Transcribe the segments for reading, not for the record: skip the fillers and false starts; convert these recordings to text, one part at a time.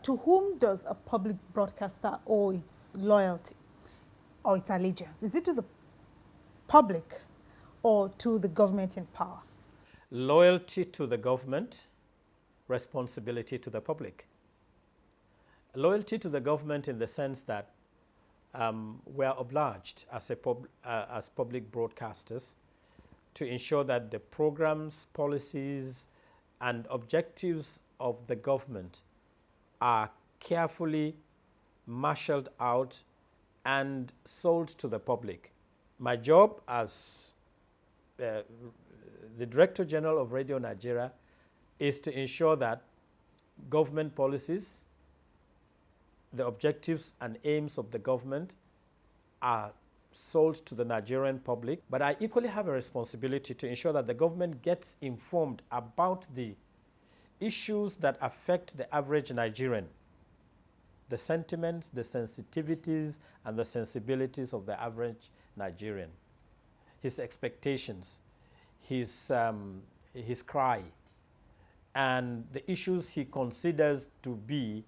To whom does a public broadcaster owe its loyalty or its allegiance? Is it to the public or to the government in power? Loyalty to the government, responsibility to the public. Loyalty to the government in the sense that we are obliged as public broadcasters to ensure that the programs, policies, and objectives of the government are carefully marshaled out and sold to the public. My job as the Director General of Radio Nigeria is to ensure that government policies, the objectives and aims of the government are sold to the Nigerian public, but I equally have a responsibility to ensure that the government gets informed about the issues that affect the average Nigerian, the sentiments, the sensitivities, and the sensibilities of the average Nigerian, his expectations, his cry, and the issues he considers to be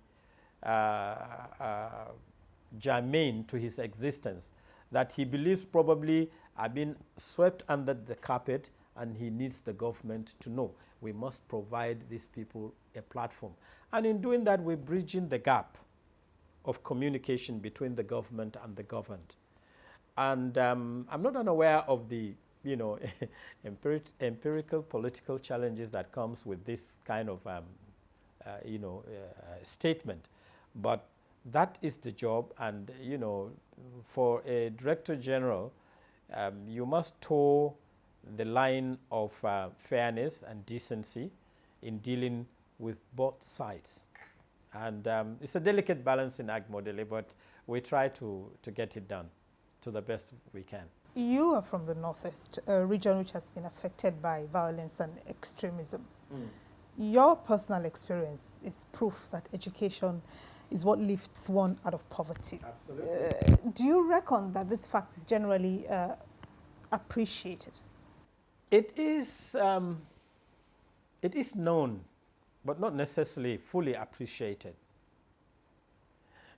germane to his existence, that he believes probably are being swept under the carpet, and he needs the government to know. We must provide these people a platform. And in doing that, we're bridging the gap of communication between the government and the governed. And I'm not unaware of the empirical political challenges that comes with this kind of statement. But that is the job, and for a Director General, you must toe the line of fairness and decency in dealing with both sides. And it's a delicate balancing act, Modele, but we try to get it done to the best we can. You are from the Northeast, a region which has been affected by violence and extremism. Your personal experience is proof that education is what lifts one out of poverty. Absolutely. Do you reckon that this fact is generally appreciated? It is known, but not necessarily fully appreciated.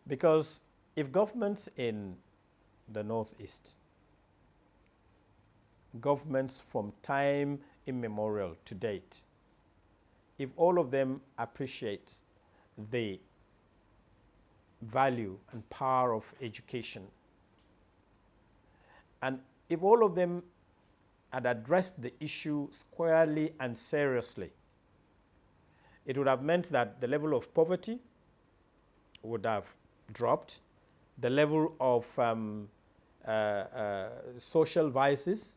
Because if governments in the Northeast, governments from time immemorial to date, if all of them appreciate the value and power of education, and if all of them had addressed the issue squarely and seriously, it would have meant that the level of poverty would have dropped, the level of social vices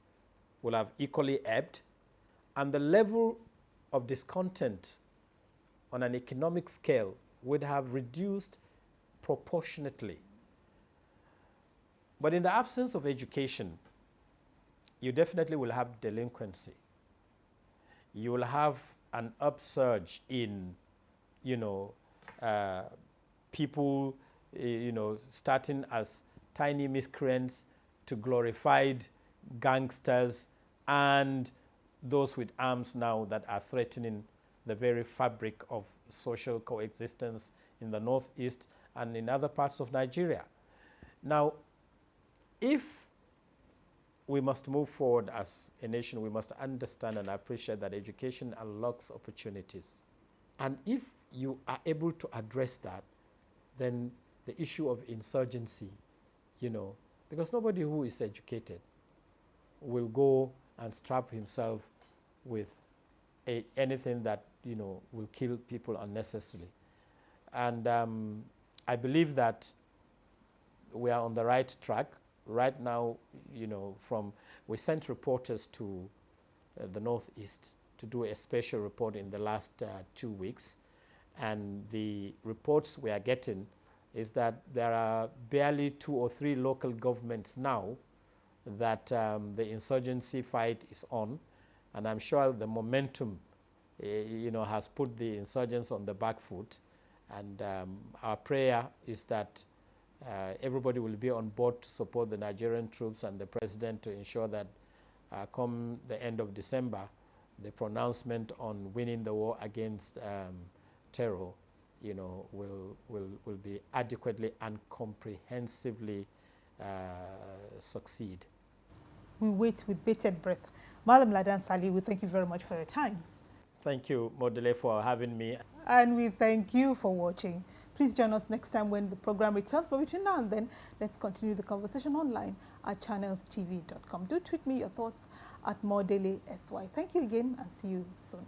will have equally ebbed, and the level of discontent on an economic scale would have reduced proportionately. But in the absence of education, you definitely will have delinquency. You will have an upsurge in, people, starting as tiny miscreants to glorified gangsters and those with arms now that are threatening the very fabric of social coexistence in the Northeast and in other parts of Nigeria. Now, if we must move forward as a nation, we must understand and appreciate that education unlocks opportunities. And if you are able to address that, then the issue of insurgency, because nobody who is educated will go and strap himself with anything that, will kill people unnecessarily. And I believe that we are on the right track. Right now, we sent reporters to the Northeast to do a special report in the last 2 weeks. And the reports we are getting is that there are barely 2 or 3 local governments now that the insurgency fight is on. And I'm sure the momentum, has put the insurgents on the back foot. And our prayer is that everybody will be on board to support the Nigerian troops and the president to ensure that come the end of December, the pronouncement on winning the war against terror you know, will be adequately and comprehensively succeed. We wait with bated breath. Malam Ladan Salihu, thank you very much for your time. Thank you, Modele, for having me. And we thank you for watching. Please join us next time when the program returns. But between now and then, let's continue the conversation online at channelstv.com. Do tweet me your thoughts at MoreDailySY. Thank you again and see you soon.